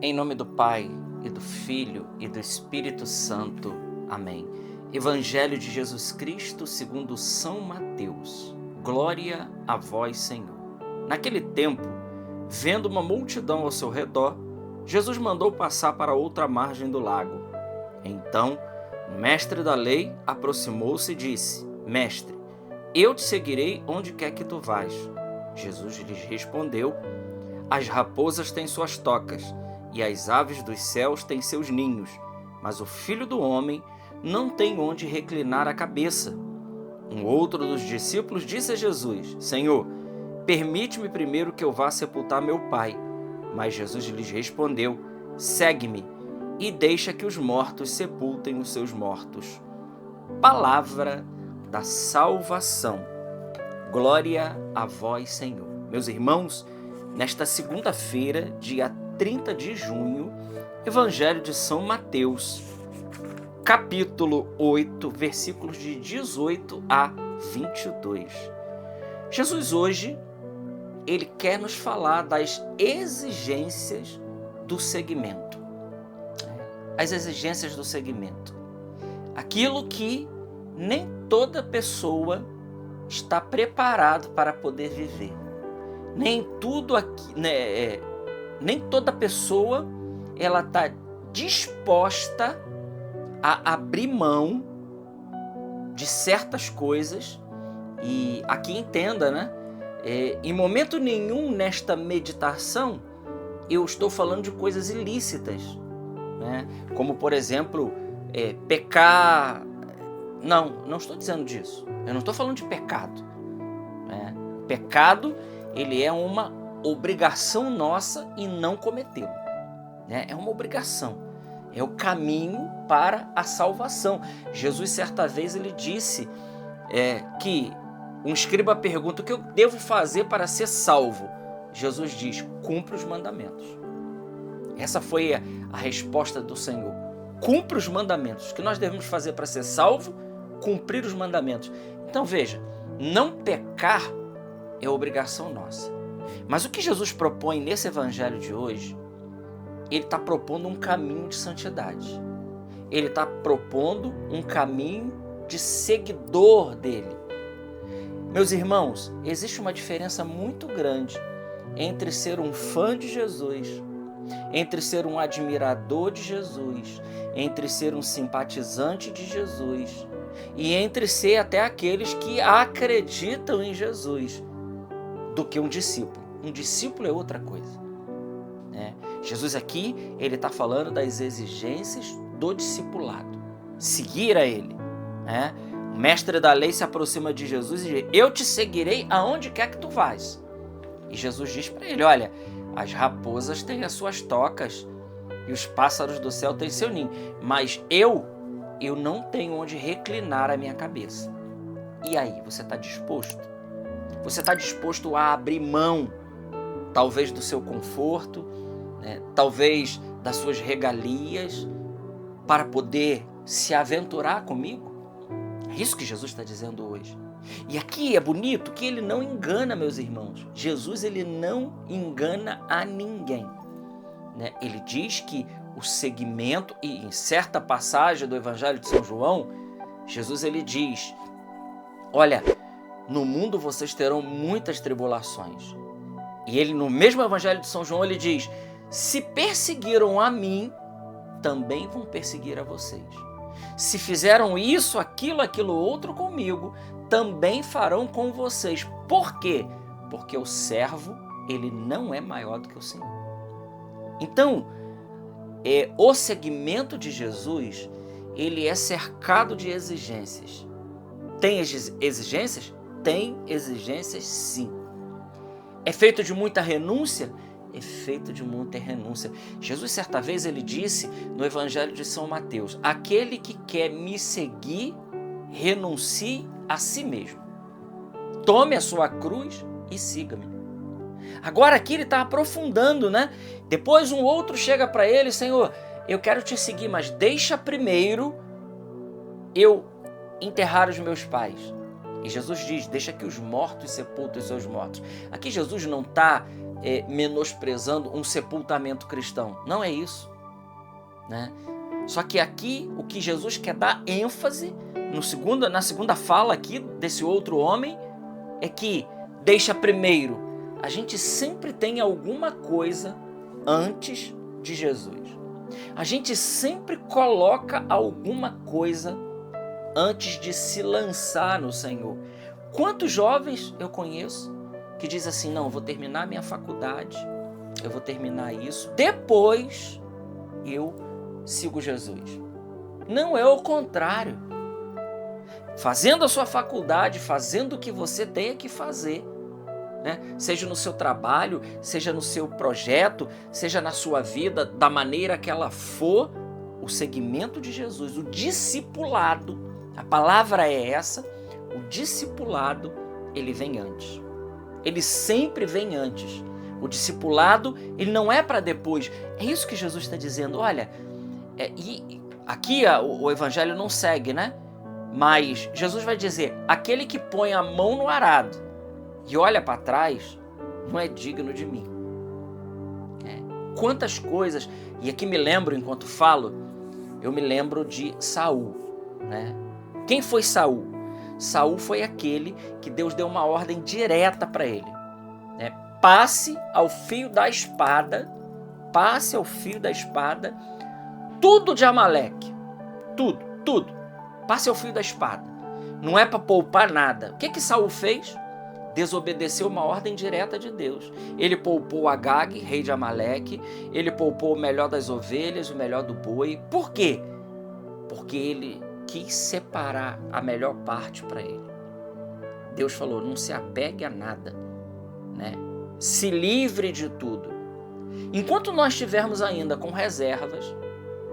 Em nome do Pai, e do Filho, e do Espírito Santo. Amém. Evangelho de Jesus Cristo segundo São Mateus. Glória a vós, Senhor. Naquele tempo, vendo uma multidão ao seu redor, Jesus mandou passar para outra margem do lago. Então, o mestre da lei aproximou-se e disse: Mestre, eu te seguirei onde quer que tu vás. Jesus lhes respondeu: As raposas têm suas tocas, e as aves dos céus têm seus ninhos, mas o Filho do Homem não tem onde reclinar a cabeça. Um outro dos discípulos disse a Jesus: Senhor, permite-me primeiro que eu vá sepultar meu pai. Mas Jesus lhes respondeu: Segue-me e deixa que os mortos sepultem os seus mortos. Palavra da salvação. Glória a vós, Senhor. Meus irmãos, nesta segunda-feira, dia 30 de junho, Evangelho de São Mateus, capítulo 8, versículos de 18 a 22. Jesus hoje, ele quer nos falar das exigências do seguimento. As exigências do seguimento. Aquilo que nem toda pessoa está preparado para poder viver. Nem toda pessoa ela está disposta a abrir mão de certas coisas. E aqui entenda, né? Em momento nenhum nesta meditação eu estou falando de coisas ilícitas, né? Como por exemplo, pecar. Não estou dizendo disso. Eu não estou falando de pecado, né? Pecado, ele é uma obrigação nossa e não cometê-lo, né? É uma obrigação. É o caminho para a salvação. Jesus, certa vez, ele disse que um escriba pergunta: o que eu devo fazer para ser salvo? Jesus diz: cumpre os mandamentos. Essa foi a resposta do Senhor. Cumpre os mandamentos. O que nós devemos fazer para ser salvo? Cumprir os mandamentos. Então veja, não pecar é obrigação nossa. Mas o que Jesus propõe nesse evangelho de hoje, ele está propondo um caminho de santidade. Ele está propondo um caminho de seguidor dele. Meus irmãos, existe uma diferença muito grande entre ser um fã de Jesus, entre ser um admirador de Jesus, entre ser um simpatizante de Jesus e entre ser até aqueles que acreditam em Jesus, do que um discípulo. Um discípulo é outra coisa, né? Jesus aqui, ele está falando das exigências do discipulado. Seguir a ele, né? O mestre da lei se aproxima de Jesus e diz: eu te seguirei aonde quer que tu vás. E Jesus diz para ele: olha, as raposas têm as suas tocas e os pássaros do céu têm seu ninho, mas eu não tenho onde reclinar a minha cabeça. E aí, você está disposto? Você está disposto a abrir mão, talvez do seu conforto, né? Talvez das suas regalias, para poder se aventurar comigo? É isso que Jesus está dizendo hoje. E aqui é bonito que ele não engana, meus irmãos. Jesus, ele não engana a ninguém, né? Ele diz que o seguimento, e em certa passagem do Evangelho de São João, Jesus, ele diz: olha, no mundo vocês terão muitas tribulações. E ele, no mesmo Evangelho de São João, ele diz: se perseguiram a mim, também vão perseguir a vocês. Se fizeram isso, aquilo outro comigo, também farão com vocês. Por quê? Porque o servo, ele não é maior do que o Senhor. Então, o seguimento de Jesus, ele é cercado de exigências. Tem exigências? Tem exigências, sim. É feito de muita renúncia? É feito de muita renúncia. Jesus, certa vez, ele disse no Evangelho de São Mateus: aquele que quer me seguir, renuncie a si mesmo. Tome a sua cruz e siga-me. Agora aqui ele está aprofundando, né? Depois um outro chega para ele: Senhor, eu quero te seguir, mas deixa primeiro eu enterrar os meus pais. E Jesus diz, deixa que os mortos sepultem os seus mortos. Aqui Jesus não está menosprezando um sepultamento cristão. Não é isso, né? Só que aqui o que Jesus quer dar ênfase na segunda fala aqui desse outro homem é que deixa primeiro, a gente sempre tem alguma coisa antes de Jesus. A gente sempre coloca alguma coisa antes de se lançar no Senhor. Quantos jovens eu conheço que dizem assim, não, eu vou terminar minha faculdade, eu vou terminar isso, depois eu sigo Jesus. Não, é o contrário. Fazendo a sua faculdade, fazendo o que você tenha que fazer, né? Seja no seu trabalho, seja no seu projeto, seja na sua vida, da maneira que ela for, o seguimento de Jesus, o discipulado, a palavra é essa, o discipulado, ele vem antes. Ele sempre vem antes. O discipulado, ele não é para depois. É isso que Jesus está dizendo. Olha, e aqui o evangelho não segue, né? Mas Jesus vai dizer, aquele que põe a mão no arado e olha para trás, não é digno de mim. Quantas coisas, e aqui me lembro, enquanto falo, eu me lembro de Saul, né? Quem foi Saul? Saul foi aquele que Deus deu uma ordem direta para ele, né? Passe ao fio da espada, tudo de Amaleque, tudo, passe ao fio da espada, não é para poupar nada. O que Saul fez? Desobedeceu uma ordem direta de Deus. Ele poupou Agag, rei de Amaleque, ele poupou o melhor das ovelhas, o melhor do boi. Por quê? Porque ele quis separar a melhor parte para ele. Deus falou, não se apegue a nada, né? Se livre de tudo. Enquanto nós estivermos ainda com reservas,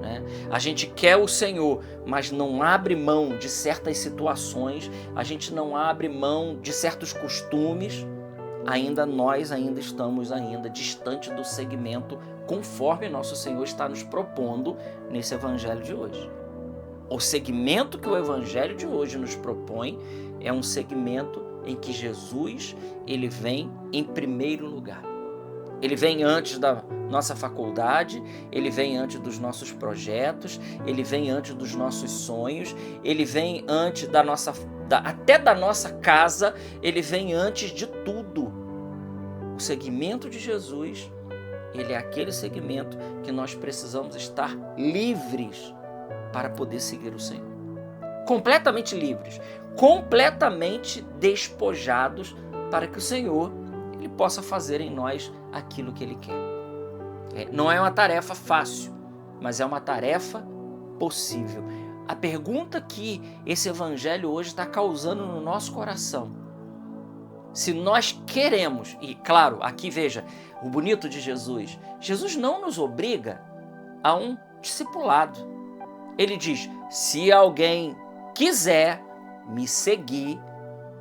né? A gente quer o Senhor, mas não abre mão de certas situações, a gente não abre mão de certos costumes, nós estamos distante do segmento conforme nosso Senhor está nos propondo nesse evangelho de hoje. O segmento que o evangelho de hoje nos propõe é um segmento em que Jesus, ele vem em primeiro lugar. Ele vem antes da nossa faculdade, ele vem antes dos nossos projetos, ele vem antes dos nossos sonhos, ele vem antes até da nossa casa, ele vem antes de tudo. O segmento de Jesus, ele é aquele segmento que nós precisamos estar livres para poder seguir o Senhor. Completamente livres, completamente despojados para que o Senhor ele possa fazer em nós aquilo que ele quer. Não é uma tarefa fácil, mas é uma tarefa possível. A pergunta que esse evangelho hoje está causando no nosso coração, se nós queremos, e claro, aqui veja, o bonito de Jesus, Jesus não nos obriga a um discipulado. Ele diz, se alguém quiser me seguir,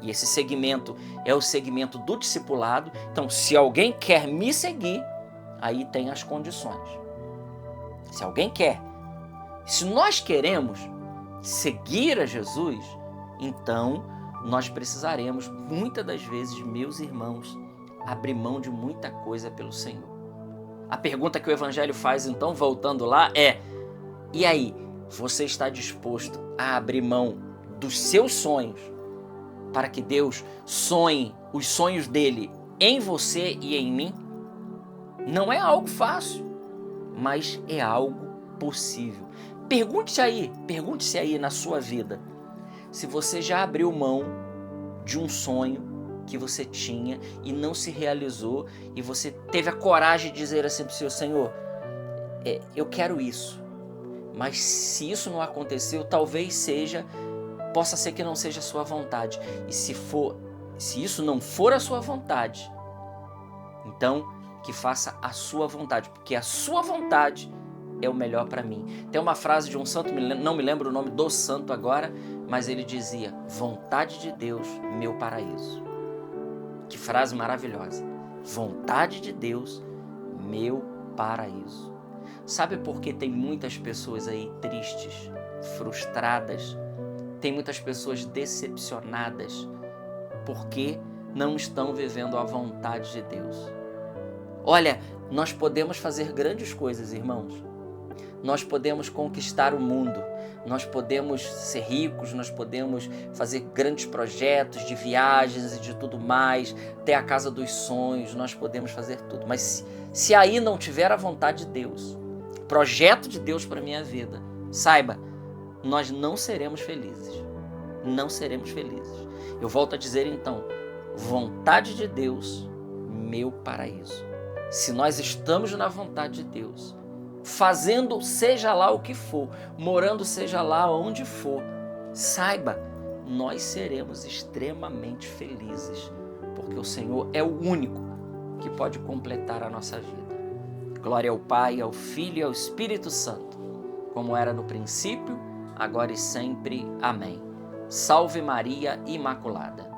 e esse segmento é o segmento do discipulado. Então, se alguém quer me seguir, aí tem as condições. Se alguém quer. Se nós queremos seguir a Jesus, então nós precisaremos, muitas das vezes, meus irmãos, abrir mão de muita coisa pelo Senhor. A pergunta que o Evangelho faz, então, voltando lá, é: e aí, você está disposto a abrir mão dos seus sonhos para que Deus sonhe os sonhos dele em você e em mim? Não é algo fácil, mas é algo possível. Pergunte-se aí na sua vida, se você já abriu mão de um sonho que você tinha e não se realizou, e você teve a coragem de dizer assim para o seu Senhor, eu quero isso, mas se isso não aconteceu, possa ser que não seja a sua vontade. E se isso não for a sua vontade, então que faça a sua vontade, porque a sua vontade é o melhor para mim. Tem uma frase de um santo, não me lembro o nome do santo agora, mas ele dizia, vontade de Deus, meu paraíso. Que frase maravilhosa. Vontade de Deus, meu paraíso. Sabe por que tem muitas pessoas aí tristes, frustradas, tem muitas pessoas decepcionadas, porque não estão vivendo a vontade de Deus. Olha, nós podemos fazer grandes coisas, irmãos. Nós podemos conquistar o mundo, nós podemos ser ricos, nós podemos fazer grandes projetos de viagens e de tudo mais, ter a casa dos sonhos, nós podemos fazer tudo. Mas se aí não tiver a vontade de Deus, projeto de Deus para a minha vida, saiba, nós não seremos felizes. Não seremos felizes. Eu volto a dizer então, vontade de Deus, meu paraíso. Se nós estamos na vontade de Deus, fazendo seja lá o que for, morando seja lá onde for, saiba, nós seremos extremamente felizes, porque o Senhor é o único que pode completar a nossa vida. Glória ao Pai, ao Filho e ao Espírito Santo, como era no princípio, agora e sempre. Amém. Salve Maria Imaculada.